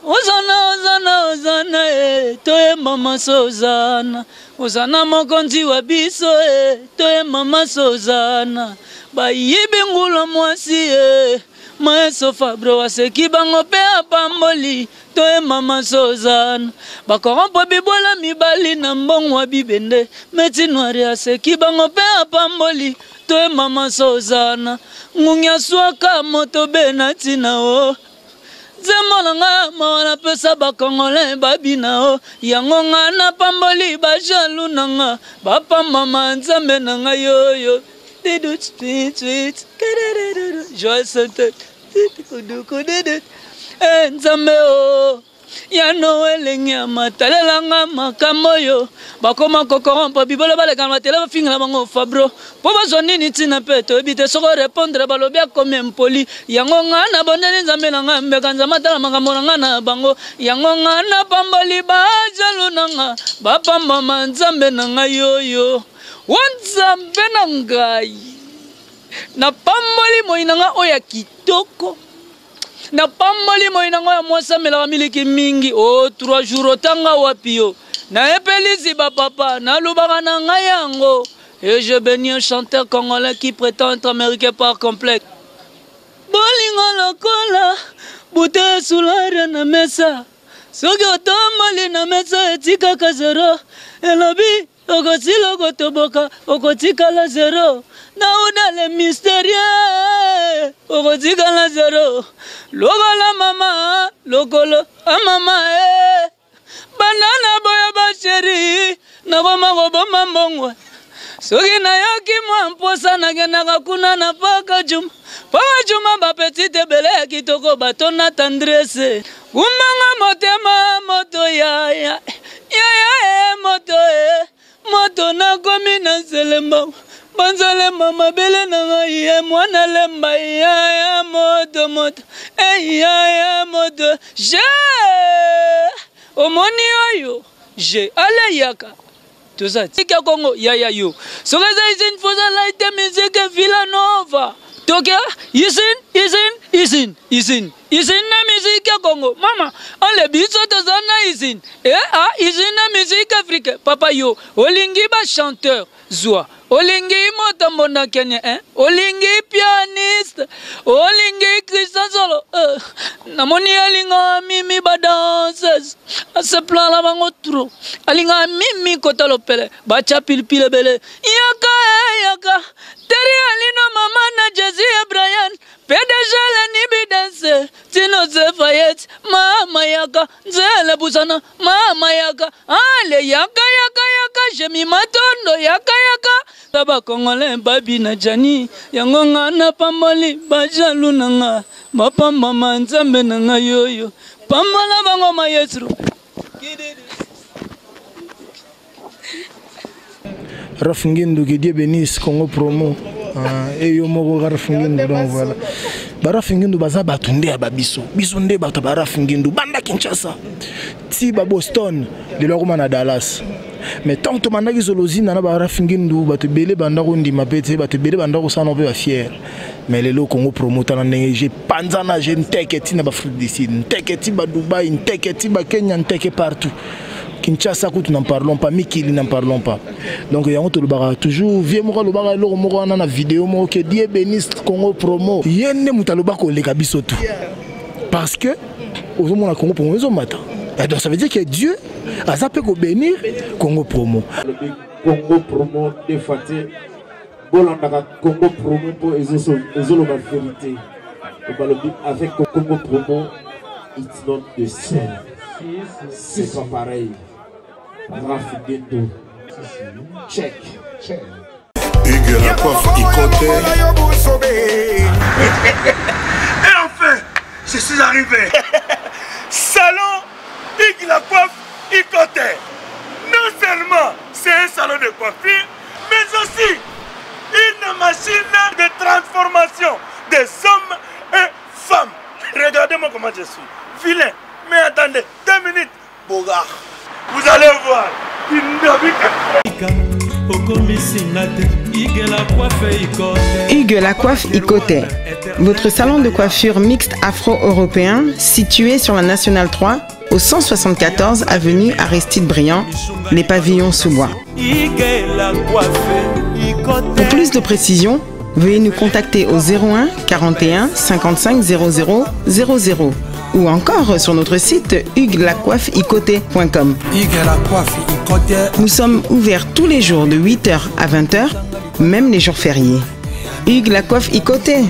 Ozana, toe mama Sozana. Ozana mokonzi wa biso, toe mama Sozana. Ba yibingula mwasi, Maeso Fabro aseki bango pe apamboli, toe mama Sozana. Ba korompo bibola mibali na mbongwa bibende, meti noire aseki bango pe apamboli, toe mama Sozana. Ngunya swaka moto benatina o. Zemolanga mawana pesa ba Congolais babina o. Yango nga na pamboli ba jalu nanga, ba pambama nzambe nanga yo. Joyeux santé. Nzambe o. Ya Noel nyama talelanga makamoyo. Bakoma kokorompo bibola baleka matele bafinga bango Fabro. Po bazoni ni tina peto ebite soko répondre balobia comme impoli. Yango ngana bondeli Nzambe nanga mbeka nzama tala makambo nanga na bango. Yango ngana pamboli ba jalu nanga. Ba pamba Nzambe nanga yo. Wanzambe nangai. Na pamboli moinanga oya kitoko. Na pamboli moinanga ya mwasa mela miliki mingi. Oh 3 jours otanga wapio. Na epelisi ba papa na lubaka na ngayango. Et je bénis un chanteur congolais qui prétend être américain par complexe. Bolingo lokola bute sulare na mesa. Soki otomboli na mesa etika ka zero. Elobi okosilo kotoboka okotika la zero. Nauna le mystérieux okotika la zero. Lokola mama lokolo mama banana boya ba chéri na boma mbongwa. Soki na yoki mwa mposa na genaka kuna na paka juma. Paka juma ba petite bele kitoko batona tendresse. Kumanga motema moto ya moto moto na komi na selemba. Banzale mama bele na ngai mwana lemba ya moto ya moto. Je omoni oyo je ale yaka. Tout ça, c'est Congo, yo. So guys, isin for the light music Villanova. Tokia, isin na musique Congo. Mama, on le biso to zana isin. Isin na musique africaine. Papa yo, olingi ba chanteur, zoa. Olingi motambo Kenya, Olingi pianiste, Olingi Christian Solo. Namoni alinga mimi ba danseuse. A ce plan la bango trop. Alinga mimi kotalo pele, bacha pilpile bele. Yaka. Teri alino mama na Jesse Brian. PDG la nibi danse. Tino Zefayet, mama yaka. Nzele busana, mama yaka. Ale yaka. Jemi matondo yaka. Taba Congolais babi na jani yango ngana pamboli bajalu nanga mapamba Nzambe nanga yo pambala bango maestro Rafingindu que Dieu bénisse Congo promo et yo moko Rafingindu donc voilà Barafingindu baza batunde ya babiso biso nde bato Barafingindu banda Kinshasa ti ba Boston de lokoma na Dallas. Mais tant que tu zolozi na Barafingindu bato belé banda ko ndima pete bato belé banda ko sana pe fier mais les Congo promoteur na ndenge panzana je nteketi na ba Afrique du Sud nteketi ba Dubaï nteketi ba Kenya nteke partout Kinshasa nous n'en parlons pas Mikili n'en parlons pas donc yango to lobaka toujours vieux moko lobaka loko moko na vidéo moko que Dieu bénisse Congo promo yende mutaloba ko leka biso tout parce que aux hommes Congo promo ils ont matin. Donc ça veut dire que Dieu a zappé ko bénir Congo promo. Congo promo défaté. Bolanda Congo promo pour ezolo la vérité. Avec Congo promo it's not the same. C'est pas pareil. Rafingindu. Check. Hugues la coiffe Et enfin, je suis arrivé. Salon Hugues la coiffe Ikote. Non seulement c'est un salon de coiffure, mais aussi une machine de transformation des hommes et femmes. Regardez-moi comment je suis. Vilain. Mais attendez, 2 minutes. Bogart. Vous allez voir. Hugues la coiffe Ikoté, votre salon de coiffure mixte afro-européen situé sur la Nationale 3 au 174 avenue Aristide Briand, les pavillons sous bois. Pour plus de précisions, veuillez nous contacter au 01 41 55 00 00 ou encore sur notre site huguelacoiffeikoté.com. Nous sommes ouverts tous les jours de 8h à 20h, même les jours fériés. Hugues la coiffe Ikoté,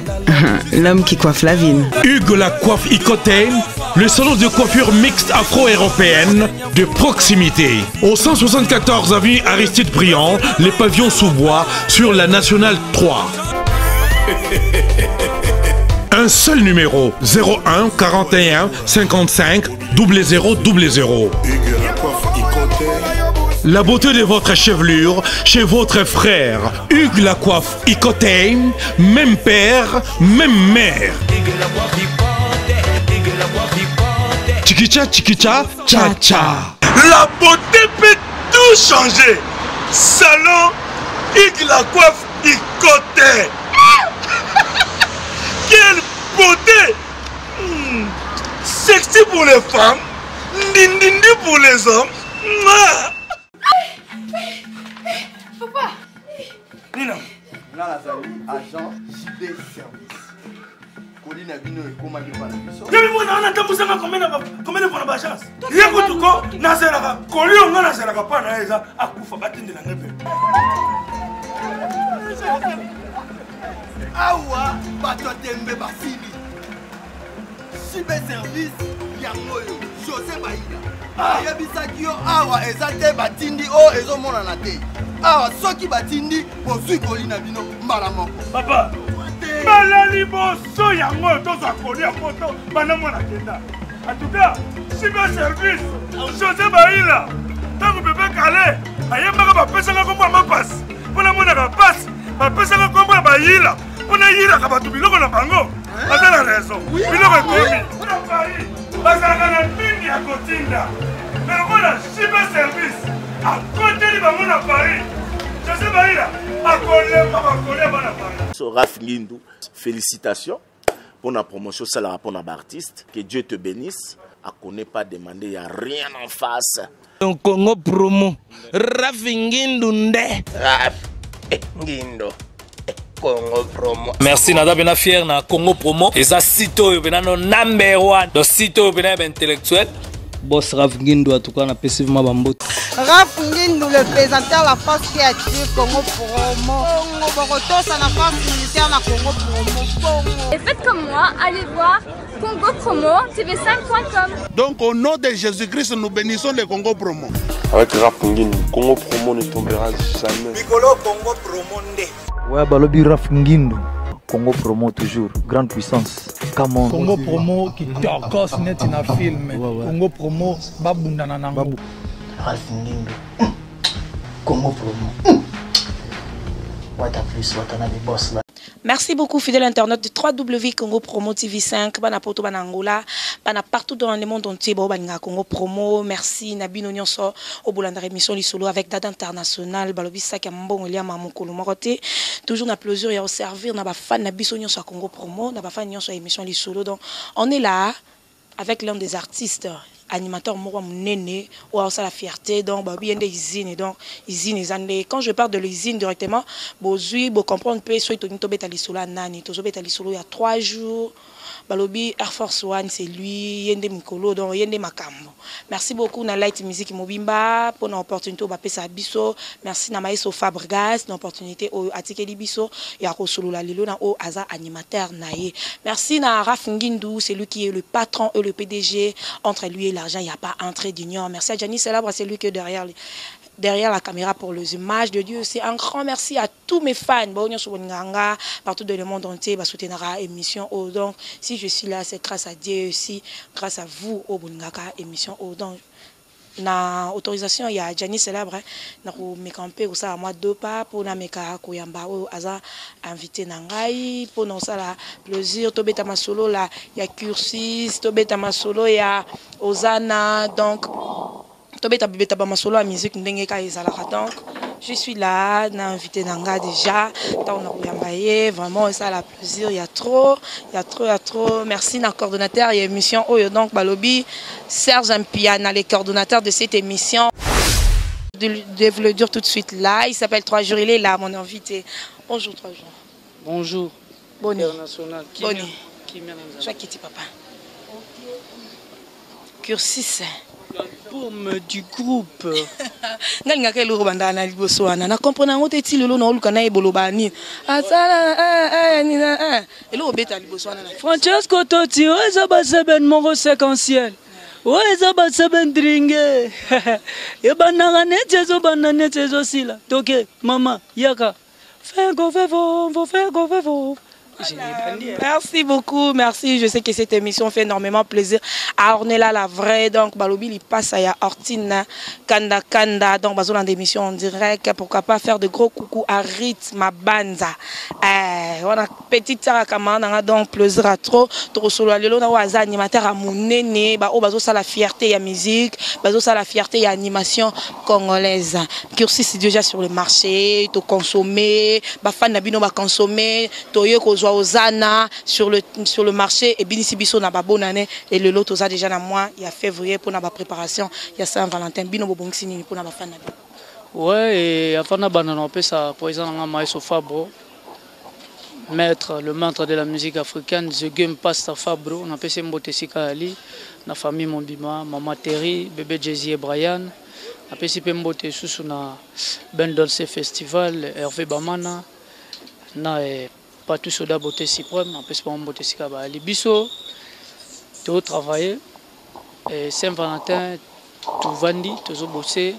l'homme qui coiffe la ville. Hugues la coiffe Ikoté, le salon de coiffure mixte afro-européenne de proximité. Au 174 avenue Aristide Briand, les pavillons sous bois sur la Nationale 3. Un seul numéro, 01 41 55 00 00. La beauté de votre chevelure chez votre frère. Hugues la coiffe Ikoté, même père, même mère. Chikicha, chikicha, cha cha. La beauté peut tout changer. Salon Hugues la coiffe Ikoté. Quelle beauté! Sexy pour les femmes, dindindi pour les hommes. Papa! Nina! Là, agent JD Service. Colline Abino et commandé par la mission. Je vais vous donner combien de fois la chance. Rien que tout cas, Nazeraka, Collion, Nazeraka, pas Naza, à Koufa, Batin de la Nebe. Awa, Batotembe Basili. Cyber service, Yangoyo, José Baïda. Yabisakio, Awa, Ezate Batindi, O, Ezomona Nate. Awa, Soki Batindi, Bosui Colline Abino, Malamoko. Papa, Malali Bosso, Yango, Tosa Kolia, Poto, Banamona Kenda. En tout cas, cyber service, José Baïda. Tant que bébé calé, Ayamaka va passer la combat ma passe. Pour la monnaie va passe, va passer la combat Baïla. On a eu la cabatu biloko na bango. Ata la raison. Biloko ekomi. On a Paris. Bazalaka na mingi ya kotinda. Mais on a cyber service. À côté de bango na Paris. Je sais pas là. À coller na Paris. So Raf Ngindou, félicitations pour la promotion ça la rapport à l'artiste. Que Dieu te bénisse. À connaît pas demander, il n'y a rien en face. Donc Congo promo. Raf Ngindou nde. Raf Ngindou. Congo promo. Merci nada bena fier na Congo promo. Et ça sito bena no number 1. Donc sito bena intellectuel. Boss Raf Ngindou en tout cas na passivement bambote. Raf Ngindou le présentateur la force créative Congo promo. Boroto ça la force militaire na Congo promo. Et faites comme moi, allez voir Congo promo tv5.com. Donc au nom de Jésus-Christ nous bénissons le Congo promo. Avec Raf Ngindou, Congo promo ne tombera jamais. Piccolo Congo promo nde. Ouais, Balobi Raf Ngindou, Congo promo toujours, grande puissance. Camon. Congo promo qui torcos net in a film. Congo promo babunda nanango. Raf Ngindou, Congo promo. What a plus, what a des boss là. Merci beaucoup, fidèle internaute de www Congo Promo TV5, bana poto bana Angola, bana partout dans le monde entier, bana Congo Promo. Merci Nabino Nyonso au Boulanda émission li solo avec Dada International, balobi sa kambon elia mamukolo morote. Toujours na plaisir et au servir na ba fan na biso Nyonso Congo Promo, na ba fan Nyonso émission li solo. Donc on est là avec l'un des artistes animateur moi nene ou ça la fierté donc bah bien des usines donc usines quand je parle de l'usine directement bozui bo comprendre peu soit to beta lisolo nani to beta lisolo il y a 3 jours balobi Air Force One c'est lui yende mikolo donc yende makambo. Merci beaucoup na Light Music Mobimba pour l'opportunité ba pesa biso. Merci na Maïso Fabregas l'opportunité au atikeli biso ya kosolo la lilo na o aza animateur naie. Merci na Raf Ngindou, c'est lui qui est le patron et le PDG. Entre lui et l'argent il n'y a pas entrée d'union. Merci à Gianni Célèbre, c'est lui qui est derrière la caméra pour les images de Dieu. C'est un grand merci à tous mes fans partout dans le monde entier bah soutenir émission. Donc si je suis là c'est grâce à Dieu aussi, grâce à vous au Bungaka émission. Donc na autorisation il y a Gianni Célèbre na ko me camper ou ça à moi 2 pas pour na meka ko yamba o aza invité na ngai pour non ça la plaisir to beta masolo là il y a cursus to beta masolo il y a Ozana donc tobeta beta ba masolo a musique ndenge ka ezala donc Je suis là, on a invité Nanga déjà. On a vraiment ça a plaisir. Il y a trop. Merci à coordonnateur et émission. Donc Balobi, Serge Ampiana, les coordonnateurs de cette émission. Je le dire tout de suite là. Il s'appelle 3 jours. Il est là, mon invité. Bonjour 3 jours. Bonjour. Bonne international. Bonne. Je quitte papa. Cursus. L'album du groupe. Francesco Totti, eza baseben moko séquentiel. Eza baseben dringue. Ebandaka neti ezobanda neti ezosila. Toke, mama, yaka. Fais go, Merci beaucoup, merci. Je sais que cette émission fait énormément plaisir à Ornella la vraie. Donc, Balobi, il passe à Hortine, Kanda. Donc, Bazo dans l'émission en direct. Pourquoi pas faire de gros coucou à Rythme Banza. On a petite Sarah Kamana, on a donc plaisir à trop. Torosolo, Lelo, on a animateur à Mounene. Bazo, ça la fierté, il y a musique. Bazo, ça la fierté, il y a animation congolaise. Cursus, c'est déjà sur le marché. Tu consommer. Bafan Nabino va consommer. Toyo, Ozana sur le marché et Binisibiso na bonne année et le lot oza déjà na mois il y a février pour na préparation il y a Saint-Valentin bino bobongisini pour na ba fan na bi. Ouais et afana banana on peut ça pour exemple na Maestro Fabro le maître de la musique africaine The Game Pastor Fabro on appelle Mbote Sika Ali na famille Mombima maman Terry bébé Jay et Brian appelle Sipe Mbote sous na Ben Dolce Festival Hervé Bamana na pas tout soda beauté suprême, on peut se prendre beauté sikaba. Les biso, tout travailler. Et Saint-Valentin, tout vendi, tout bosser.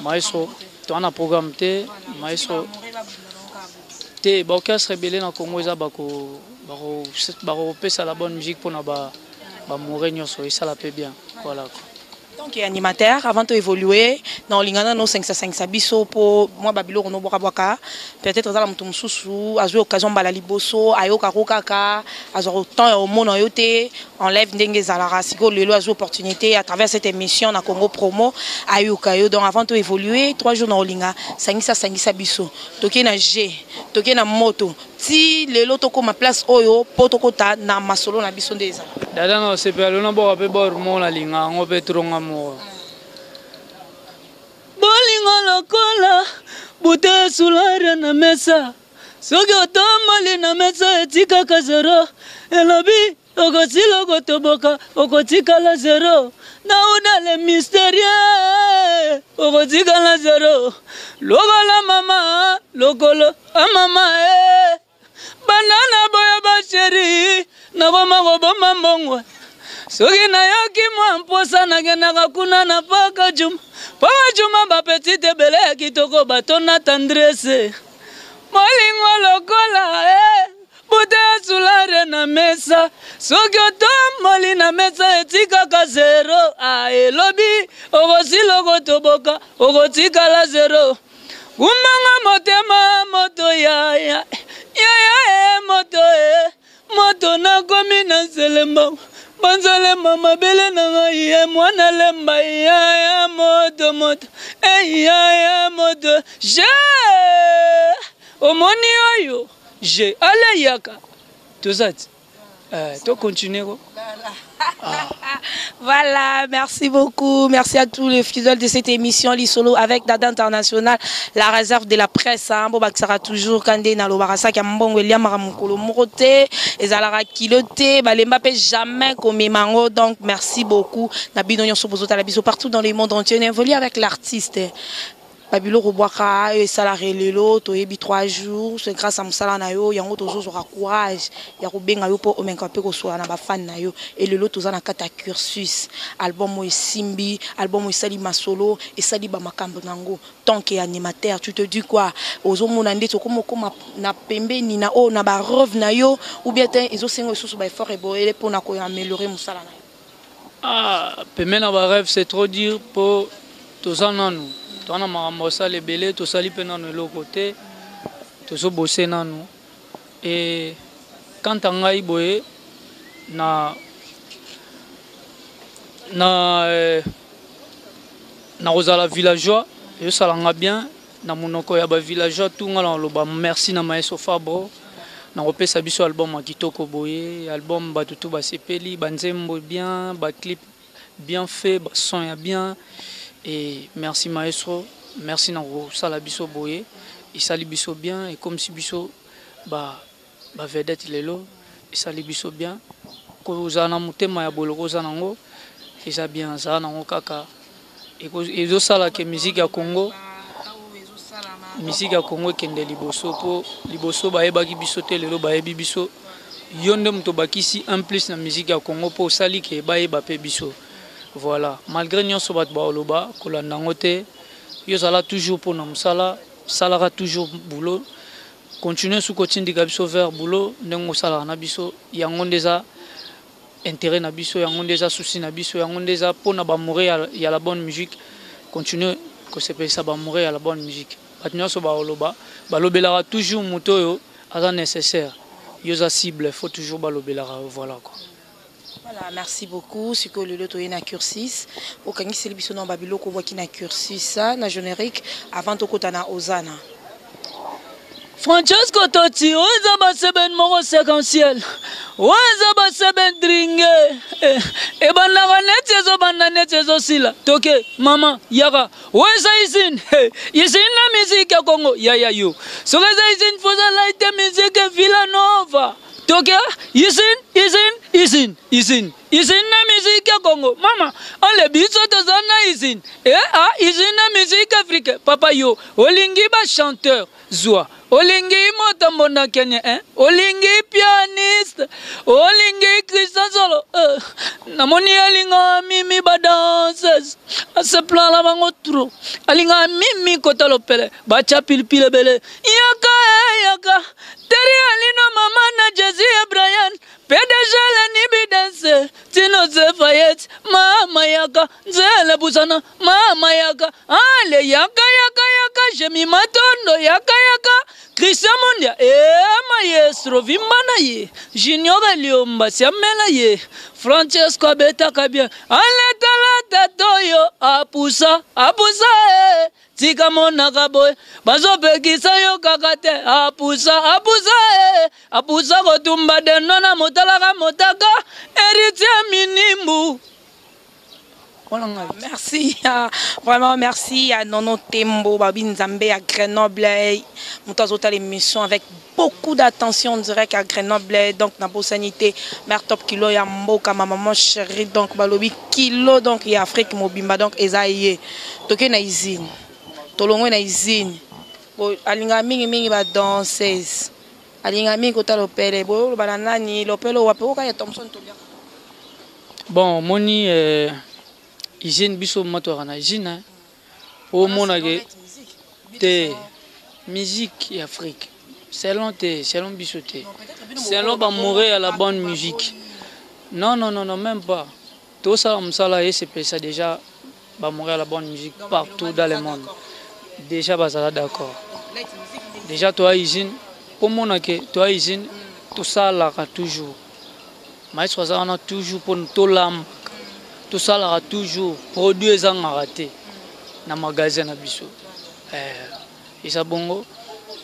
Maestro, tout en a programme te, maestro. Te, baoka se rebeller dans Congo, ça bako pesa la bonne musique pour na ba mourir nyoso et ça la paie bien. Voilà. Donc animateur avant de évoluer dans l'ingana no 505 biso pour moi babilo no boka peut-être ça la mutu mususu a joué occasion bala liboso ayoka kokaka azo temps au monde yote enlève ndenge zalara siko lelo a joué opportunité à travers cette émission na Congo Promo ayoka yo donc avant de évoluer 3 jours dans linga sangisa biso toke na G toke na moto si lelo toko ma place oyo potokota na masolo na biso ndeza dada no c'est pas le nombre ape bor mo la linga ngo petronga mo bolingo lokola bute sulare na mesa soki otomoli na mesa etikaka zero elobi okosila okotoboka okotikala zero nauna le mystérieux okotikala zero lokola mama lokolo amama banana boya basheri naboma boma mbongwe soki nayoki mwa mposa nagendaka kuna na paka juma bapetite bele ya kitoko batona tendresse molingo lokola bute sulare na mesa soki otomoli na mesa etikaka zero elobi okosila okotoboka okotikala zero kumanga motema moto ya moto nakomi na nselemba banzalemba mabele na ngai mwana lemba ya moto ya moto je omoni oyo je ale yaka tozati to continuer. Voilà, merci beaucoup. Merci à tous les fidèles de cette émission Lisolo avec Dada International, la réserve de la presse. Boba sera toujours Kandé na lobarasa ki mbongo elia maramukolo morote ezalara kilote balemba pe jamais comme mango. Donc merci beaucoup. Na bino nyonso bozota la biso partout dans le monde entier. On évolue avec l'artiste. Babilo Roboaka et salarié lelo to yebi 3 jours c'est grâce à musala na yo yango tozo zora courage ya kobenga yo po omenka pe ko so na ba fan na yo et lelo toza na kata cursus album mo simbi album mo sali masolo et sali ba makambo nango tant que animateur tu te dis quoi ozo mona ndé to komo na pembeni na o na ba rove na yo ou bien ezo sengo susu ba effort et boele pour na ko améliorer musala na yo pembeni ba rêve c'est trop dire pour toza nanu on a marambosé les belés, tout ça, les l'autre côté, tout ça, bossé nanu. Et quand on a eu na rosala villageois, et ça l'a bien, na monoko ya ba villageois tunga na loba merci na Maestro Fabro na kopesa biso album ya kitoko boye album batutu basepeli banzembo bien ba clip bien fait ba son ya bien et merci Maestro merci na sala biso boye isali biso bien et comme si biso ba vedette lelo isali biso bien ko zana mutema ya boloko zanango eza bien za nango kaka ezosala ke musique ya Congo ekende liboso po liboso bayebaki biso te lelo bayebi biso yo nde moto bakisi un plus na musique ya Congo po osali ke bayeba pe biso voilà malgré nyonso bato baoloba kolanda yango te yo zala toujours mpona mosala salaka toujours boulot continue sous kotindika biso vers boulot ndenge osalaka na biso yango nde eza intérêt na biso yango nde eza souci na biso yango nde eza mpona bamoure ya la bonne musique continue kosepelisa bamoure ya la bonne musique bato nyonso baoloba balobelaka toujours moto oyo aza nécessaire yo za cible faut toujours balobelaka voilà quoi. Voilà, merci beaucoup. C'est que le loto est na cursus. Au kangi c'est biso na babiloko boki na cursus ça na générique avant to kotana Ozana. Francesco Totti, oza baseben moko séquentiel. Oza baseben dringue. E banda net ezo banda net ezo sila. Toke mama yaka. Oza izin. Izin na musique ya Congo. Ya yo. So oza izin foza laite musique Villanova. Toke izin na musique ya Congo. Mama, on le biso tozana izin. Izin na musique africaine. Papa yo, olingi ba chanteur. Zwa. Olingi motambo Kenya, olingi pianiste, olingi Christian Solo, namoni alinga mimi ba danseuse, a ce plan la bango trop, alinga mimi kota lopele, bacha pilpile bele, yaka, teri alino mama na Jesse Brian, PDG la nibi danse, Tino Zefayet, mama yaka, Zele Busana, mama yaka, ale yaka, jemi matondo yaka, Christian Mundia, maestro vimana ye, Junior Liomba siamela ye, Francesco Abeta kabia, ale talata toyo, apusa, tika mona kaboy, bazo pekisa yo kakate, apusa kotumba denona motalaka motaka, héritier minimbu. Merci, vraiment merci à Nono Tembo, Babi Nzambe à Grenoble. Nous avons l'émission avec beaucoup d'attention direct à Grenoble. Donc, Nabo Sanité, Mère Top Kilo, Yamboka, ma maman chérie, donc Balobi Kilo, donc il y a Afrique Mobimba, donc Ezaïe. Toké na izine, Tolongo na izine. Alinga mingi ba danseuse. Alinga mingi kota lopele, bo banani lopele wapo ka ya Thompson Tobia. Bon, moni Hygiène biso moto na hygiène au mona te musique et Afrique selon biso te selon ba mourir à la bonne musique non même pas tout ça on sala et c'est ça déjà ba mourir à la bonne musique partout dans le monde déjà bazala d'accord déjà toi hygiène pour mona que toi hygiène tout ça là toujours maître ça on a toujours pour tout l'âme. Tout ça là toujours produit les gens raté dans le magasin na biso. Et ça bongo.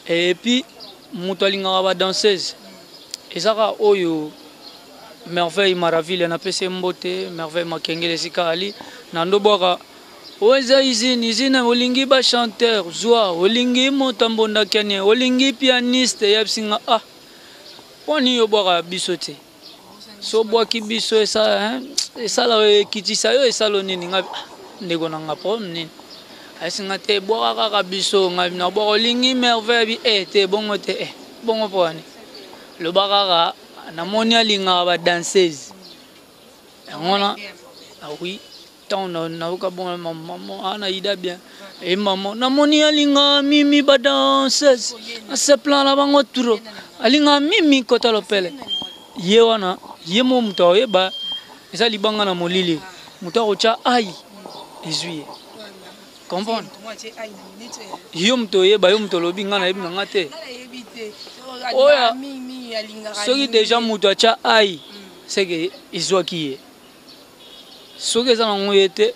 Et puis mutolinga ba danseuse. Et ça ka oyo merveille maraville na pese mbote merveille makengele sikali na ndoboka. Oza izini olingi ba chanteur zwa olingi motambo na Kenya olingi pianiste yapsinga poni yo boka biso te. So boki biso esa la kitisa yo esalo nini nga ndeko na ngapo nini asinga te boka kaka biso nga na boko lingi merveille te bongo te bongo poni le bakaka na moni alinga ba danseuse ngona oui tant na uka bon maman ana ida bien et maman na moni alinga mimi ba danseuse à ce plan la bango turo alinga mimi kota lopele ye wana ye mo muto yeba eza libanga na molili muto ocha ai ezuye comprendre yo muto yeba yo muto lobi ngana yebi nga te oya soki déjà muto acha ai c'est que ezwaki ye soki eza nango ye te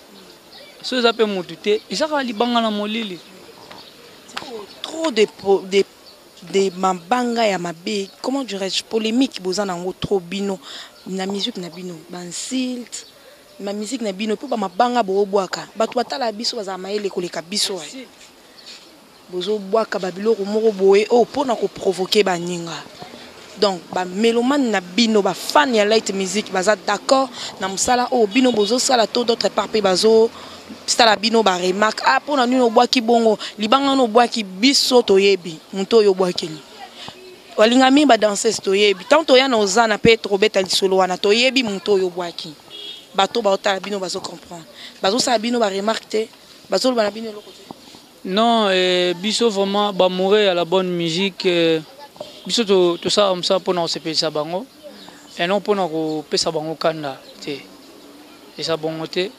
so eza pe mutu te ezaka libanga na molili trop de mabanga ya mabe, comment dirais-je, polémique boza nango trop bino na musique na bino bansilt ma musique na bino po ba mabanga bo bwaka bato batala biso baza maele koleka biso ai bozo bwaka babiloko moko boye o pona ko provoquer baninga. Donc ba mélomane na bino ba fan ya light music baza d'accord na musala o bino bozo sala to d'autres part pe bazo stala bino ba remarque ah pona nino bwaki bongo libanga no bwaki biso toyebi muntu yo bwakeli walingami ba danseuse toyebi tant ya na ozana pe trobeta lisolo wana toyebi muntu yo bwaki bato ba otala bino bazo comprendre bazo sala bino ba remarque te bazo ba na bino loko te. Non, biso vraiment ba mourir à la bonne musique biso to ça comme ça pour nous se pesa bango et non pour nous pesa bango kanda te et ça bon te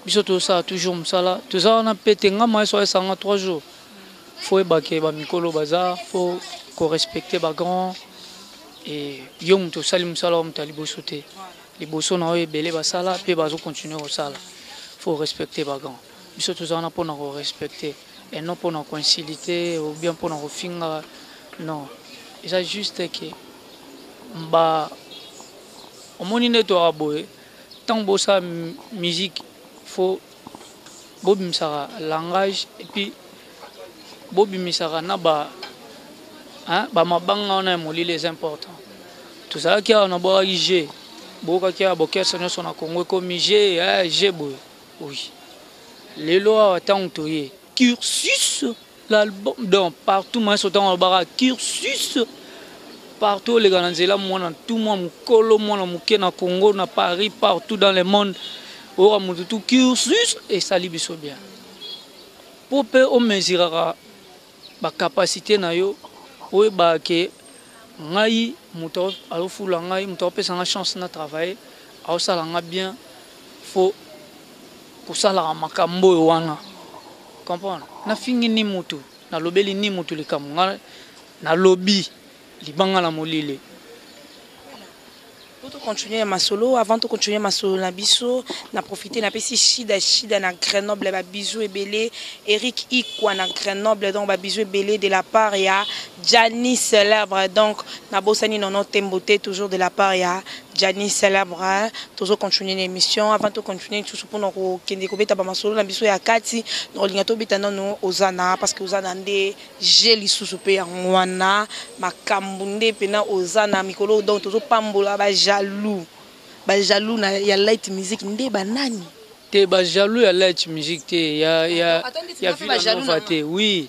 biso to ça toujours msala to ça on a pété ngama so ça en 3 jours faut baké ba mikolo bazar faut ko respecter ba grand et yom to salim salam ta liboso te liboso na o belé ba sala pe bazo continuer au sala faut respecter ba grand biso to ça on a pour nous respecter et non pour nous concilier ou bien pour nous finga non. C'est juste que bah au monde to aboé tant beau ça musique faut bobim ça langage et puis bobim ça na ba hein ba mabanga on a moli les importants tout ça qui on a boa IG boka qui a boka sonyo sona Congo comme IG G boy oui les lois tant toyé cursus l'album donc partout moi sautant au bar cursus partout les gars là moi tout moi mukolo moi na Congo na Paris partout dans le monde au tout cursus et ça libiso bien pour peu on mesurera ba capacité na yo o ba ke ngai muto alofula ngai muto pesa nga chance na travailler au salanga bien faut pour ça la makambo wana comprendre na fingi ni mutu na lobeli ni mutu le kamunga na lobby libanga la molile. Pour continuer ma solo, avant de continuer ma solo na biso, na profiter na pesi Shida na Grenoble ba bisou et belé, Eric Ikwa na Grenoble donc ba bisou et belé de la part ya Gianni Célèbre donc na bosani nono temboté toujours de la part ya Gianni Célèbre toujours continuer l'émission avant de continuer tout pour nous kende ko beta ba ma solo na biso ya kati no lingato beta no ozana parce que ozana ndé jeli susupe ya ngwana makambunde pena ozana mikolo donc toujours pambola ba jaloux na ya light music ndé banani te ba jaloux ya light music te ya fila faté oui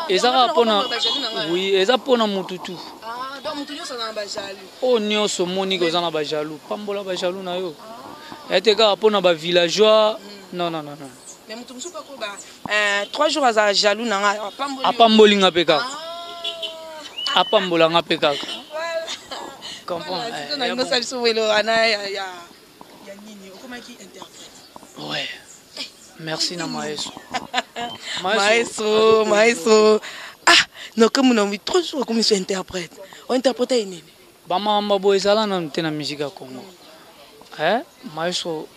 ezaka pona oui eza pona mututu donc mututu ça na ba jaloux o nyoso moni ko za na ba jaloux pambola ba jaloux na yo eteka pona ba villageois non mais mututu pas ko ba 3 jours za jaloux na apamboli nga peka apambola nga peka ouais merci na maestro maestro ah non comme on a 3 jours comme je interprète on interprète nini ba mamba boy sala na tena musique ya Congo maestro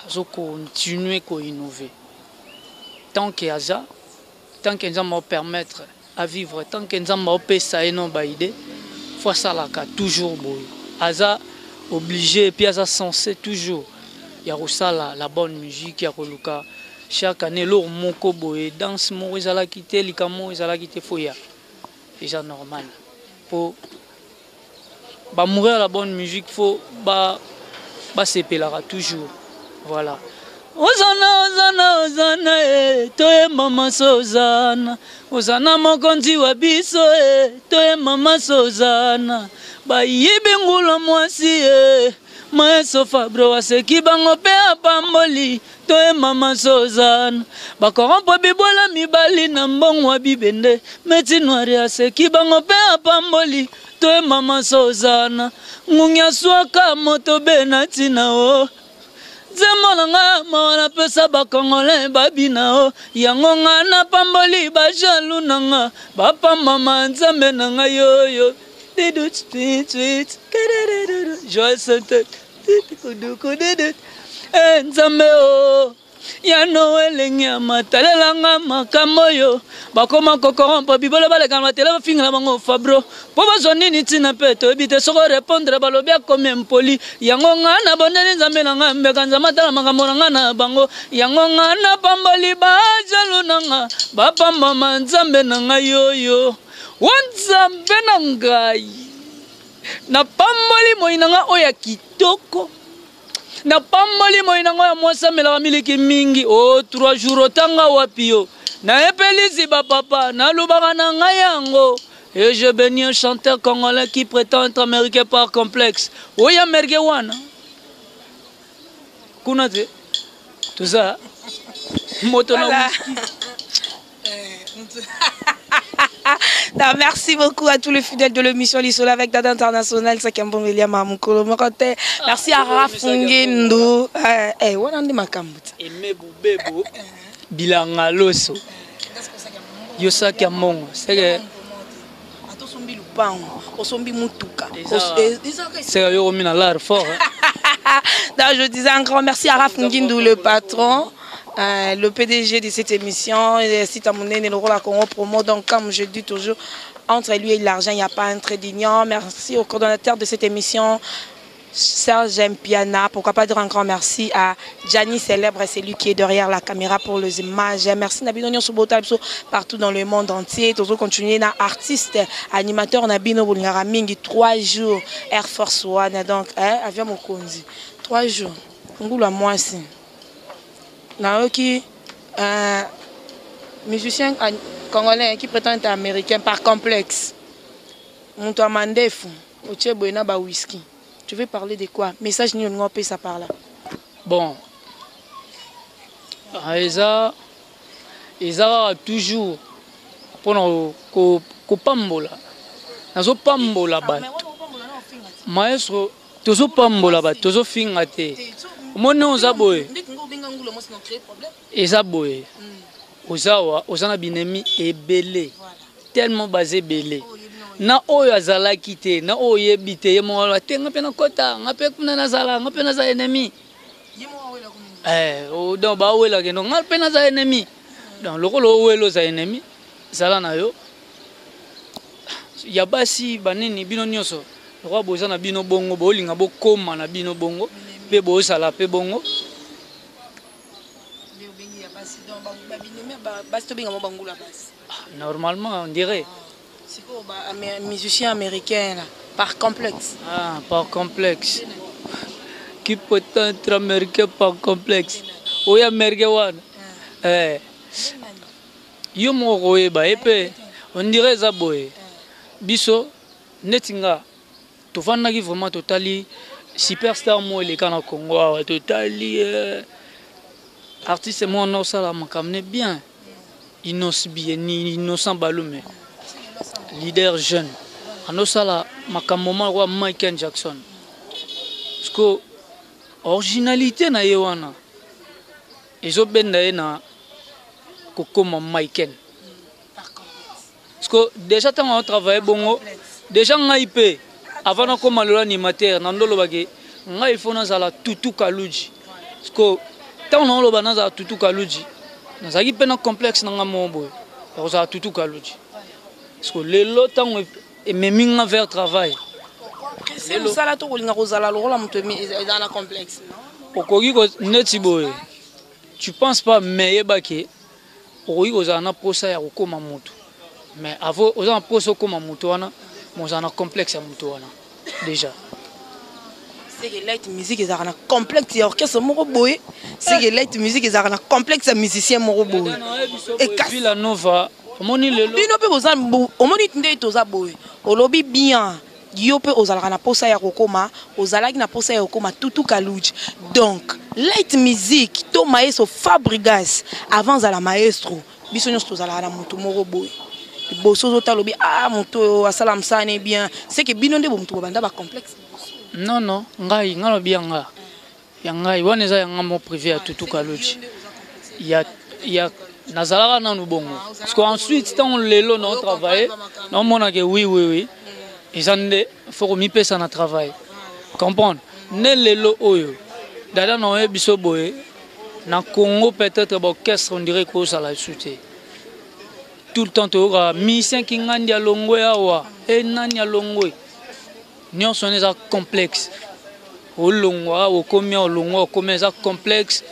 azo continuer ko innover tant que aza tant que nous permettre à vivre tant que nous pesa et non ba idée faut ça là toujours boy aza obligé et puis aza censé toujours ya rosala la bonne musique ya koluka chaque année l'or moko boy danse mo ezala kité likamo ezala kité foya déjà normal pour ba mourir la bonne musique faut ba sepelara toujours voilà ozana toye mama sozana ozana mokonzi wa biso toye mama sozana ba yibingula mwasi Maestro Fabro aseki bango pe apamboli toye mama sozana bakorompo bibola mibali na mbongo bibende meti noiri aseki bango pe apamboli toye mama sozana ngunya swaka moto benati na o Zemolanga mawana pesa bakongole babina o yango nga na pamboli ba jalu nanga bapa mama nzambe nanga yoyo didut tweet Joyeux santé nzambe o ya noelengi ya matalelanga makambo oyo bakoma kokorompa bibolo baleka na batele bafingela bango fabro mpo bazwa nini ntina mpe toyebi te soko répondre balobi akomi impoli yango nga na bondeli nzambe na nga mbeka nzambe atala makambo na nga na bango yango nga napamboli bajalo na nga bapambama nzambe na ngai oyo wanzambe na ngai napamboli moi na nga oyo ya kitoko napamboli moi na nga ya mwasi amelaka miliki mingi o 3 jours otanga wapi yo nayepelisi bapapa nalobaka na ngai yango. Et je bénis un chanteur congolais qui prétend être américain par complexe. Oui, américain wana. Kunate. Tout ça. Voilà. Non, merci beaucoup à tous les fidèles de l'émission Lisolo avec Dada International. C'est un bon William Amukolo. Merci à Rafungindo. Eh, on a dit ma camboute. Aimé Boubebo. Bilanga Loso. Yosaki Amongo. C'est que. C'est un fort. Je disais un grand merci à Rafungindo, le patron. Le PDG de cette émission, c'est à mon nez le rôle à Congo Promo. Donc, comme je dis toujours, entre lui et l'argent, il n'y a pas un trait d'union. Merci au coordonnateur de cette émission, Serge Mpiana. Pourquoi pas dire un grand merci à Gianni Célèbre, c'est lui qui est derrière la caméra pour les images. Merci Nabino Nyosubota partout dans le monde entier. Toujours continuer na artiste, animateur Nabino Boulingara Mingi 3 jours Air Force One. Donc, avion Mokonzi 3 jours. Ngula moi aussi. Naoki, musicien congolais qui prétend être américain par complexe. Mon toi mandefu, au Tchèboina ba whisky. Tu veux parler de quoi? Message ni on peut ça par là. Bon, ils ont toujours pour pambola. Nazo pambola ba. Maestro, tozo pambola ba, tozo fingate. Mone ozaboye. Ezaboye. Ozawa, ozana binemi ebele. Tellement basé belé. Na oyo azala kite, na oyo bite yemo wala tenga pena kota, ngape kuna nazala, ngape naza ennemi. O don ba wela ke no ngape naza ennemi. Dans le rôle welo za ennemi, zala na yo. Ya basi banini bino nyoso. Roi bozana bino bongo, bolinga bokoma na bino bongo. Pe bo sala pe bongo normalement on dirait musicien américain là, par complexe. Ah, par complexe. Qui peut être américain par complexe? Oui, américain wana. Yo mo roye ba epé on dirait zaboye. Biso netinga to vanda ki vraiment totali superstar moi les kana Congo totali artiste moi non ça la m'amener bien innocent bien ni innocent balume leader jeune ano sala makamoma wa Michael Jackson parce que originalité na yewana ezo benda na kokoma Michael parce que déjà tant on travaille bongo déjà ngaipe avant de commencer l'animateur, nandolo bagé, il faut nazala tutu kaluji. Parce que tant on le nazala tutu kaluji, nazaki pena complexe nanga mombo, nazala tutu kaluji. Parce que les lots tant et même vers travail. C'est le salaire to kolinga kozala lo la mutemi dans la complexe. Okogi ko netiboye. Tu penses pas mais yebake okogi kozala na posa ya kokoma mutu. Mais avant ozana posa kokoma mutu wana. Moi j'en ai complexe à Moutouana déjà. C'est que la musique est un complexe et orchestre moroboy. C'est que la musique est un complexe à musicien moroboy. Et Villa Nova, moni le lo. Bino pe ozan omoni tinde toza boy. Olobi bien. Yo pe ozala na posa ya kokoma, ozala na posa ya kokoma tutu kaluji. Donc, light music to maestro Fabregas avant za la maestro. Biso nyos tozala na mutu moroboy. Bosozo talobi ah moto asala msane bien c'est que bino nde bomutu banda ba complexe non ngai ngalo bien nga ya ngai wana za yanga mo privé à tutu kaluji ya nazalaka na bongo parce que ensuite tant lelo no travailler non mona que oui izande faut mi pesa na travail comprendre ne lelo oyo dada no ebiso boye Na Congo, peut-être, l'orchestre, on dirait que ça l'a sauté. Tout le temps, tu as musicien qui ngandi à Longwe, et nani à Longwe. Nous sommes des complexes. Au Longwa, au combien au Longwa, au combien des complexes.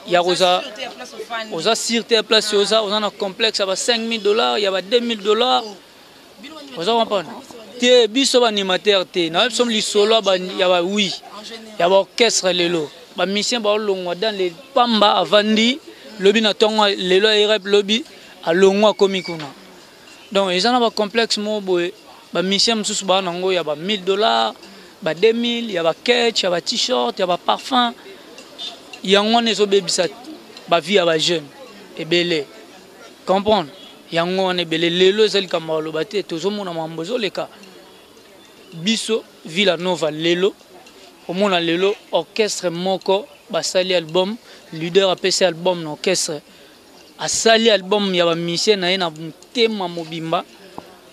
Il y a aux sûreté à place, aux a complexe, il y a $5,000, il y a $2,000. Vous avez compris? Té biso animateur té. Nous sommes les solos, il y a oui. Il y a orchestre lelo. Ba musicien ba Longwa dans les pamba avandi, lobby na tonga lelo irep lobby à Longwa komikuna. Donc ils ont un complexe mo boy. Ba musicien msusu ba nango ya ba $1,000, ba $2,000, il y a ba catch, il y a ba t-shirt, il y a ba parfum. Il y a un des obébissat, ba vie à ba jeune et belé. Comprendre? Il y a un belé lelo zel kamalo baté toujours mon amambozo les cas. Biso Villanova lelo. Au monde lelo orchestre moko ba sali album leader a PC album na orchestre. A sali album ya ba musicien na ina tema mobimba.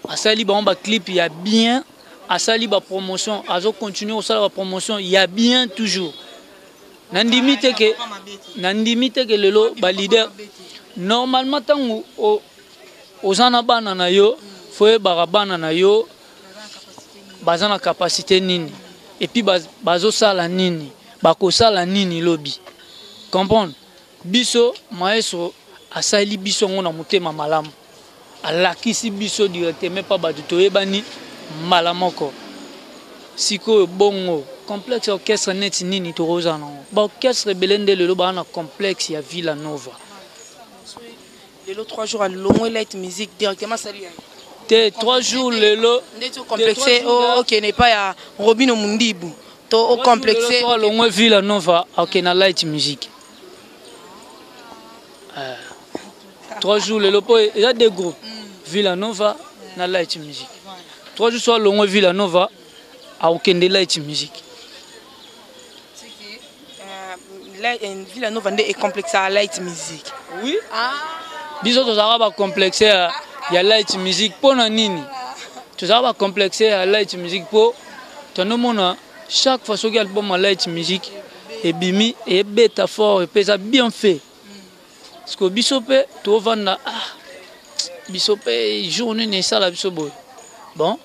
A sali ba clip il y a bien. A sali ba promotion, azo continuer au sali ba promotion, il y a bien toujours. Nandimite que lelo ba leader normalement tangu ozana bana na yo foye barabana na yo bazana capacité nini et puis bazo sala nini bako sala nini lobby comprendre biso maestro asali biso ngona mutema malamu alakisi biso directement pas badu toyebani malamoko siko bongo complexe orchestre net nini to rozana ba orchestre belende lelo ba na complexe ya Villanova lelo 3 jours à Longwe light music directement salut 3 jours lelo ndeto complexé OK n'est pas ya Robino Mundibu to au complexé Longwe Villanova OK na light music 3 jours lelo po il y a des groupes Villanova na light music 3 jours sur Longwe Villanova à Okende light music. Villanova est complexé à light music. Oui. Biso to zara ba complexé ya light music pour na nini. To zara ba complexé à light music pour to no mona chaque fois que album à light music et bimi et beta fort et pesa bien fait. Parce que biso pe to vanda biso pe journée ne ça la biso boy. Bon.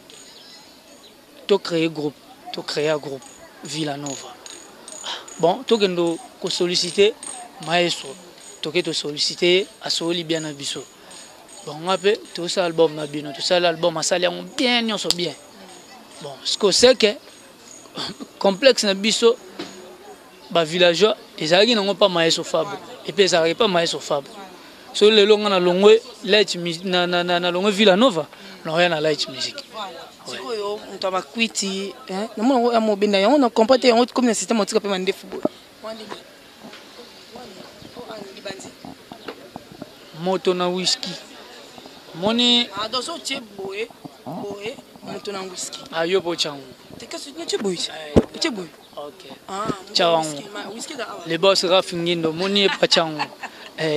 To créer groupe, to créer un groupe Villanova. Bon, to gendo ko solliciter maestro, to ke to solliciter a soli bien na biso. Bon, après tout ça album na bino, tout ça l'album a sali on bien nyonso bien. Bon, ce que c'est que complexe na biso ba villageois, ezali nango pas maestro Fab. Et puis ezali pas maestro Fab. So le longa na Longwe light na Longwe Villanova, non rien na light music. Sikoyo mutaba kwiti na mona ya mobenda yango na comporter yango comme na système otika pe mande football moto na whisky moni dozo tie boye moto na whisky ayo po changu tekasu tie boye OK ciao whisky da les boss rafingindo moni pa changu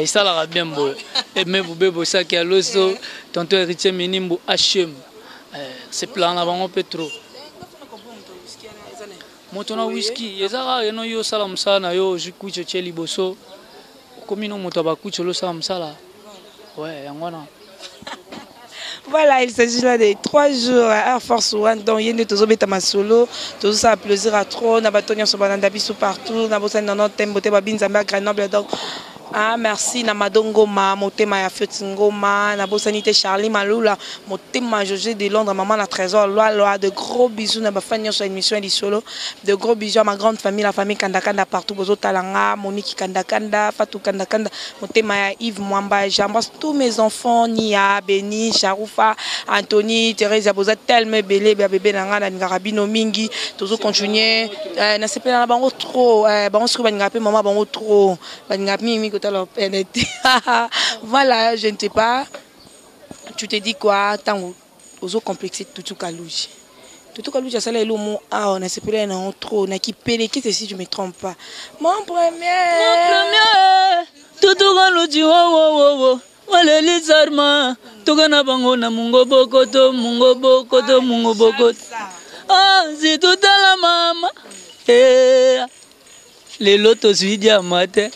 ça la bien boye et même bebo ça qui a loso tonto héritier minimbu HM c'est plan avant Petro moto na whisky ezaka eno yo sala msana yo jikucho cheli boso komino moto ba kucho lo sala msala ouais yangwana. Voilà, il s'agit là des 3 jours à Air Force One dans Yende Tozobeta Masolo. Tout ça a plaisir à trop. Nabatonia Sobananda Bissou partout. Nabosan dans notre thème, Boté Babinzamba, Grenoble. Donc, merci Namadongo Ma, Motema ya Fiotingoma, Nabosanité Charlie Maloula, Motema José de Londres, maman la trésor, loi, de gros bisous, Nabafania sur l'émission Eli Solo, de gros bisous à ma grande famille, la famille Kandakanda partout, Bozo Talanga, Monique Kandakanda, Fatou Kandakanda, Motema ya Yves Mwamba, j'embrasse tous mes enfants, Nia, Beni, Charoufa, Anthony, Thérèse Aboza, Telme, Bélé, Bébé Nanga, Ngarabino Mingi, toujours continuer, n'a pas la bango trop, bango ce que Bangape, maman bango trop, Bangape Mimi, voilà, je ne sais pas. Tu te dis quoi? Tant aux autres complexés, tout calouche. Tout calouche, ça là, on a se payé un trop, on a qui paye qui si je me trompe pas. Mon premier, tout calouche, wow, wale lizarma, tout gana bango na mungo bokoto. Ah, c'est tout à la maman. Les lotos vidia matin.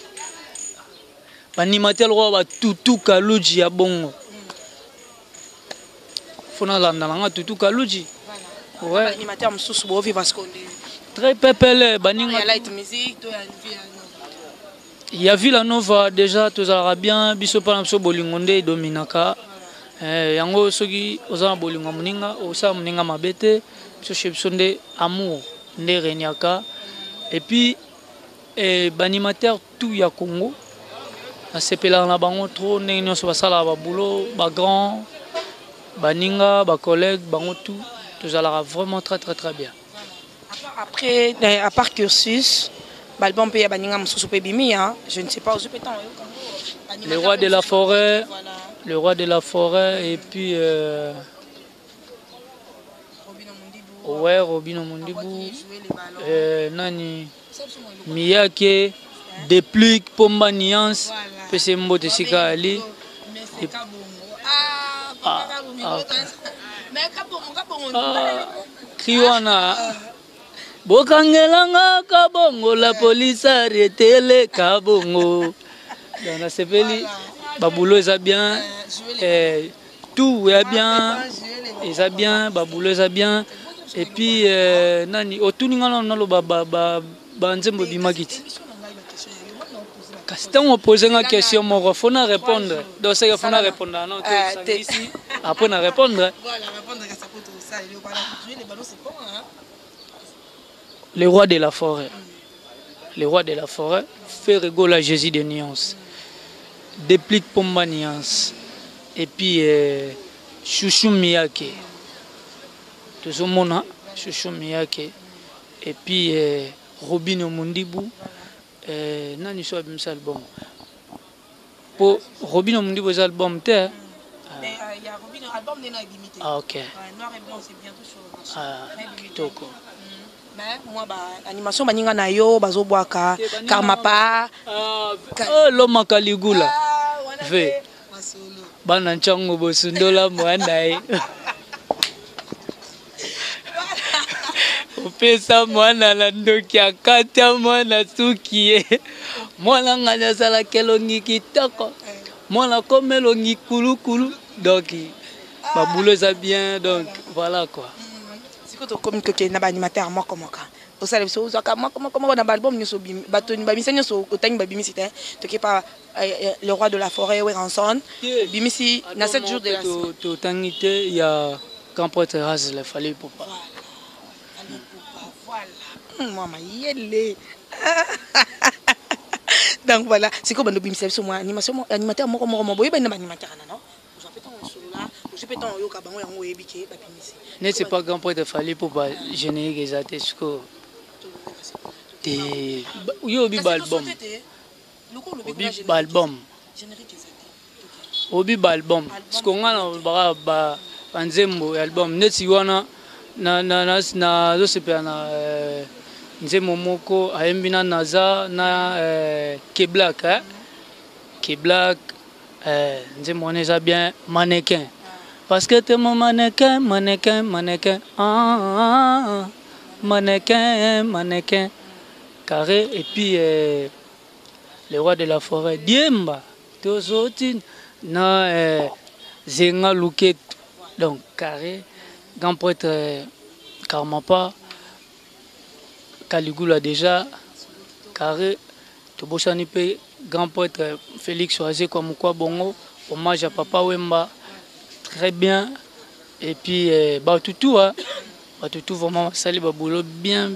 Animateur roi ba Tutu Kaluji ya bongo. Fona landa nga Tutu Kaluji. Ouais. Animateur msusu bo vivre Skonde. Très pepele baninga. Ya light music to ya Il y a Villa Nova déjà tous bien biso pa biso bolingonde dominaka. Yango soki ozana bolingo muninga osa muninga mabete biso chepsonde amour nde reniaka. Et puis banimateur tout ya Congo. Na sepela na bango trop ndenge nyonso basala ba boulot ba grand baninga ba collègues bango tout tous alara vraiment très bien. Après à part cursus l'album pe ya baninga mususu pe bimi je ne sais pas où peut-être le roi de la forêt voilà. Le roi de la forêt et puis ouais Robino Mundibu nani Miyake Déplique Pomba Niance PC Mbote Sika Ali Kriwana Bokangelanga kabongo la police arrêtele kabongo. On a sepeli baboulot ça bien tout est bien et ça bien baboulot ça bien et puis nani otuninga na lo ba nzembo bimakiti. Quand on pose une question, il faut répondre. Donc, il faut répondre. Non, ici. Après, on répondre. Le roi de la forêt. Le roi de la forêt fait rigoler Jésus de nuances. Déplique Pomba nuances. Et puis, Chouchou Miyake. Tout le monde, Chouchou Miyake. Et puis, Robino Mundibu. Nani so abim album pour Robino Mundibu album te mais il y a Robino album de limité. Ah OK. Noir et blanc c'est bientôt sur le marché. Ah kitoko. Mais moi animation baninga na yo bazobwaka Karmapa Loma Kaligula ve bana nchango bosundola mwanai Pesa mwana la ndoki akata mwana suki mwana nganya sala kelongi kitoko mwana komelongi kulukulu donc baboulot ça bien donc voilà quoi. C'est que tu communiques na ba animateur moi comme ça au salé so zaka moi comme na album nyoso batoni ba misenyo so otani ba bimisi te to ke pas le roi de la forêt ouais ranson bimisi na 7 jours de la to tangité il y a quand prêtre race le fallait pour pas. Maman yelle. Donc voilà, c'est comme nous bimsel sur moi animation animateur moko boye ba animateur non. Je peux ton sur là, je peux ton yo ka bango yango ebike ba bimisi. Ne c'est pas grand prêtre fallait pour pas générer exactement ce que des yo bi album. Obi album. Obi album. Ce qu'on a ba nzembo album ne si wana na zo sepia na nzembo moko ayembina naza na Keblak Keblak nzembo on est bien mannequin parce que t'es mon mannequin mannequin carré et puis le roi de la forêt Diemba tozoti na zenga luket donc carré grand prêtre Karmapa Caligula déjà carré Tobochani pe grand prêtre Félix Oazé comme quoi bongo hommage à Papa Wemba très bien et puis Batutu Batutu vraiment salut baboulot bien.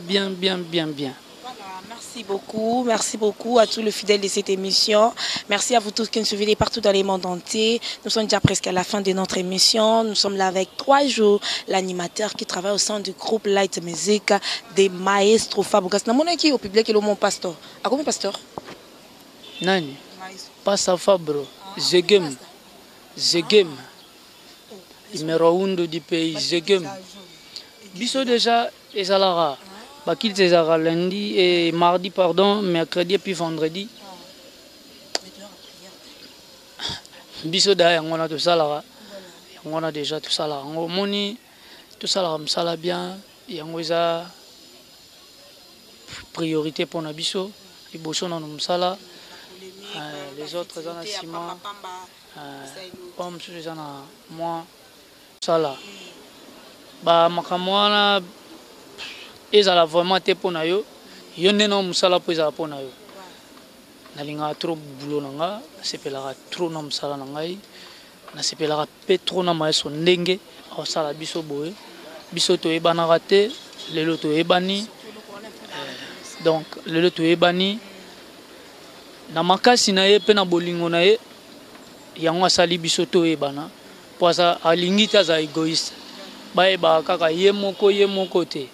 Merci beaucoup à tous les fidèles de cette émission. Merci à vous tous qui nous suivez partout dans les mondes entiers. Nous sommes déjà presque à la fin de notre émission. Nous sommes là avec 3 jours, l'animateur qui travaille au sein du groupe Light Music des Maestro Fabregas. Nous sommes qui au public et le mon pasteur. À combien pasteur? Nani? Pasteur Fabro. Zegem. Numéro 1 du pays. Zegem. Biso déjà et Alara. Bakil César lundi et mardi, pardon, mercredi et puis vendredi. Bisoda, on a tout ça là. On a déjà tout ça là. On moni tout ça là, ça là bien. Et on a priorité pour nos biso. Les bossons dans nous ça là. les autres eza na ciment pomme mosusu eza na mwa sala bamakambo wana ezala vraiment te mpo na yo yo nde na mosala mpo ezala mpo na yo nalingaka trop bulo na nga nasepelaka trop na mosala na ngai nasepelaka mpe trop na maeso ndenge akosala biso boye biso toyebanaka te lelo toyebani donc lelo toyebani na makasi na ye mpe na bolingo na ye yango asali biso toyebana mpo alingi te aza égoïste bayebaka kaka ye moko te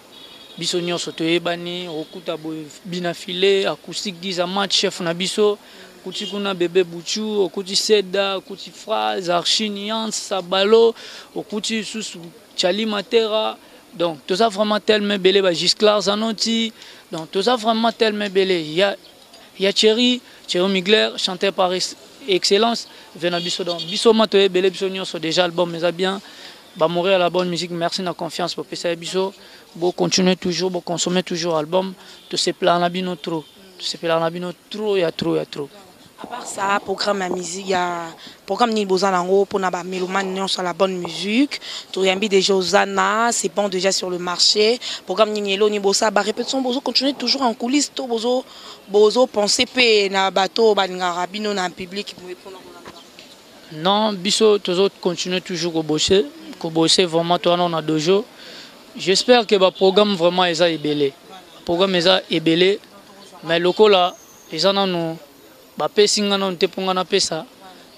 biso nyonso toyebani okuta boye bina file acoustique giza match chef na biso okuti kuna bebe buchu okuti seda okuti phrase archiniance sabalo okuti susu chali matera donc toza vraiment tellement belé ba Gisclar Zanotti donc toza vraiment tellement belé ya Thierry Mugler chanté par excellence vena biso donc biso matoye belé biso nyonso déjà album mais bien ba mourir à la bonne musique merci na confiance pour pesa biso bo continuer toujours bo consommer toujours album to se plana bino trop il y a trop à part ça programme la musique il y a programme ni bozanango pour na ba mélomane sur la bonne musique to yambi déjà ozana c'est bon déjà sur le marché programme ni elo ni bosa ba répétition bozo continuer toujours en coulisses to bozo penser pe na bateau ba ngara bino na public non biso tozo continuer toujours ko bosser vraiment toi on a dojo j'espère que le programme vraiment est ébélé. Le programme est ébélé, mais le coup là, les gens nous,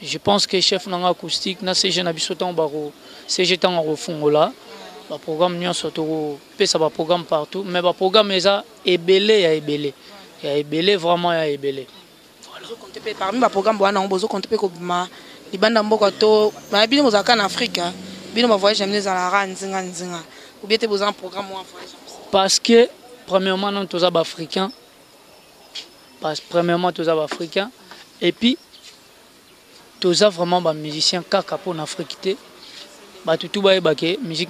je pense que le chef n'a acoustique, n'a CG n'a bisotan baro, CG tant au fond là, le programme n'y a surtout, ça va programme partout, mais le programme est ébélé, il y a ébélé vraiment il y a ébélé. Parmi les programmes, on a besoin de compter les bandes d'ambokato, mais bien aux en Afrique, bien on voyage jamais dans la rane, zinga. Ou bien tu as un programme ou un voyage? Parce que, premièrement, nous sommes africains. Et puis, nous sommes vraiment des musiciens kaka pour l'Afrique. Tout le musique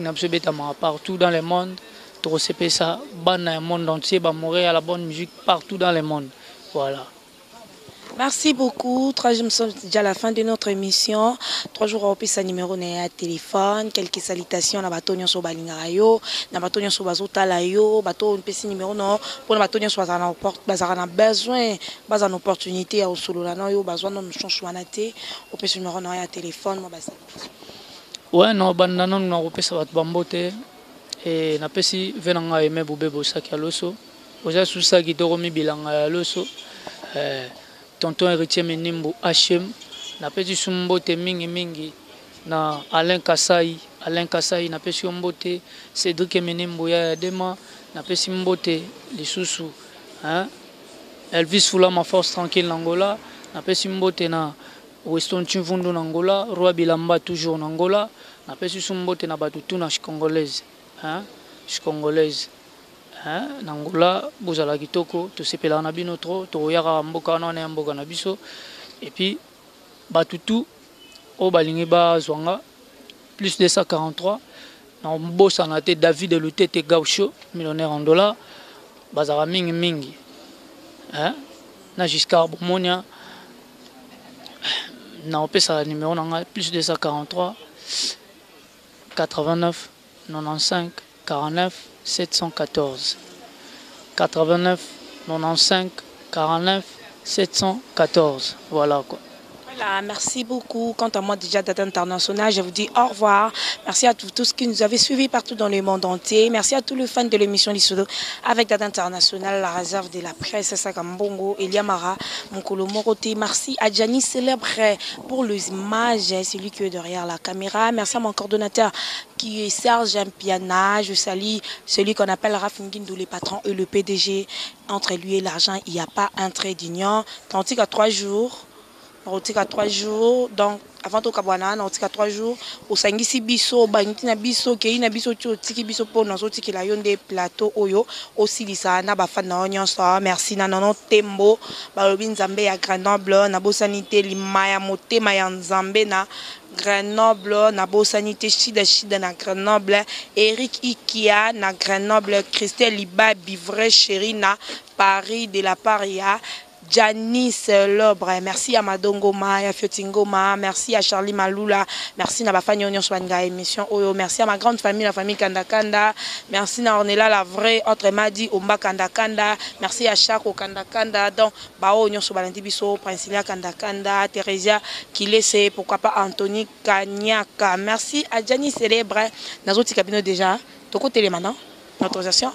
partout dans le monde. Tout ça, dans le monde entier, mourir à la bonne musique partout dans le monde. Voilà. Merci beaucoup. Nous sommes déjà à la fin de notre émission. 3 jours au pays, numéro de téléphone. Quelques salutations à Batonio Sobalingarayo, à Batonio Sobazotalayo, Baton PC numéro non. Pour la Batonio Sobazana, besoin d'une opportunité à Osololano, besoin d'un changement au PC numéro de téléphone. Ouais, non, bandana nous n'avons pas ça bambote et na pesi venanga aimé boube bosaki aloso. Oja susa qui doromi bilanga aloso. Tonton héritier Menimbo HM na pesi sumbote mingi na Alain Kasai na pesi mbote Cédric Menimbo ya dema na pesi mbote lisusu hein Elvis Fula ma force tranquille Angola na pesi mbote na Weston Chivundu Angola Roi Bilamba toujours en Angola na pesi sumbote na batutu na congolaise Nangola bozala kitoko to sepela na bino trop to yaka mboka na mboka na biso et puis batutu o balingi ba zwanga plus de 143 na bossa na te David Lutete Gaucho millionnaire en dollars bazara mingi hein na Giscard Bomonia na opesa numéro na plus de 143 89 95 49 714 89 95 49 714 voilà quoi. Voilà, merci beaucoup. Quant à moi, déjà Dada International, je vous dis au revoir. Merci à tous qui nous avez suivis partout dans le monde entier. Merci à tous les fans de l'émission Lissodo avec Dada International, la réserve de la presse, Sakambongo, Eliamara, Monkolo Moroté. Merci à Gianni Célèbre pour les images, celui qui est derrière la caméra. Merci à mon coordonnateur qui est Serge Mpiana. Je salue celui qu'on appelle Rafingindou, les patrons et le PDG. Entre lui et l'argent, il n'y a pas un trait d'union. Tandis qu'à 3 jours, donc avant tout kabwana na otika 3 jours osangisi biso bantina biso ke ina biso tiki biso pona zo tiki la yonde plateau oyo osilisa na bafana nyonso. Merci na nono tembo balobi nzambe ya Grenoble na bosanité limaya motema ya nzambe na Grenoble na bosanité shida na Grenoble Eric Ikia na Grenoble Christelle Liba Bivre Chéri na Paris de la Paria Janice Lobre, merci à Madongoma, à Fiotingoma, merci à Charlie Malula, merci à ma famille Union Swanga émission Oyo, merci à ma grande famille, la famille Kanda Kanda, merci à Ornella la vraie, entre Madi Omba Kanda Kanda, merci à Chako Kanda Kanda, donc Bao Union Sobalandi Biso, Princilia Kanda Kanda, Theresia qui laisse, pourquoi pas Anthony Kanyaka, merci à Janice Célèbre, dans autres cabinets déjà, Toko Télé maintenant, autorisation.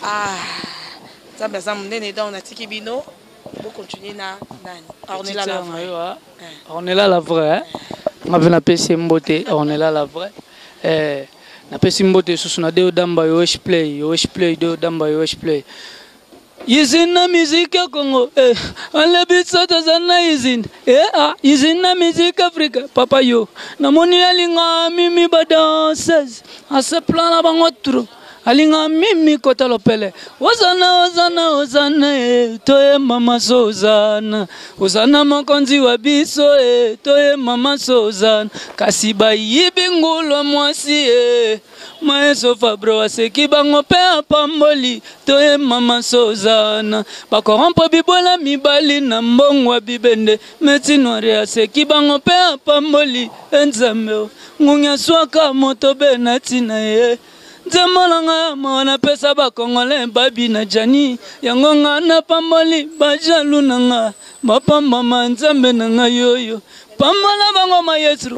Ah, ça me semble on a Tikibino. Pour continuer on est là la vraie. On est là la vraie. On va PC Mbote, on est là la vraie. Na PC Mbote sous na deo damba yo play deo damba yo play. Izina musique Congo, on le bitso tazana izin. Izina musique Afrique, papa yo. Na moni alinga mimi ba danseuse. A ce plan la bangotro. Alinga mimi kota lopele ozana toye mama sozana ozana makonzi wa biso toye mama sozana kasi bayibi ngulo mwasi maeso fabro aseki bango pe apamboli toye mama sozana bakorompo bibola mibali na mbongwa bibende metinoire aseki bango pe apamboli enzambe ngunya swaka moto benatina ye Zemolanga mwana pesa ba Congolais babi na jani yango nga na pamboli bajalu nanga bapamba manzambe nanga yoyo pambala bango ma Yesu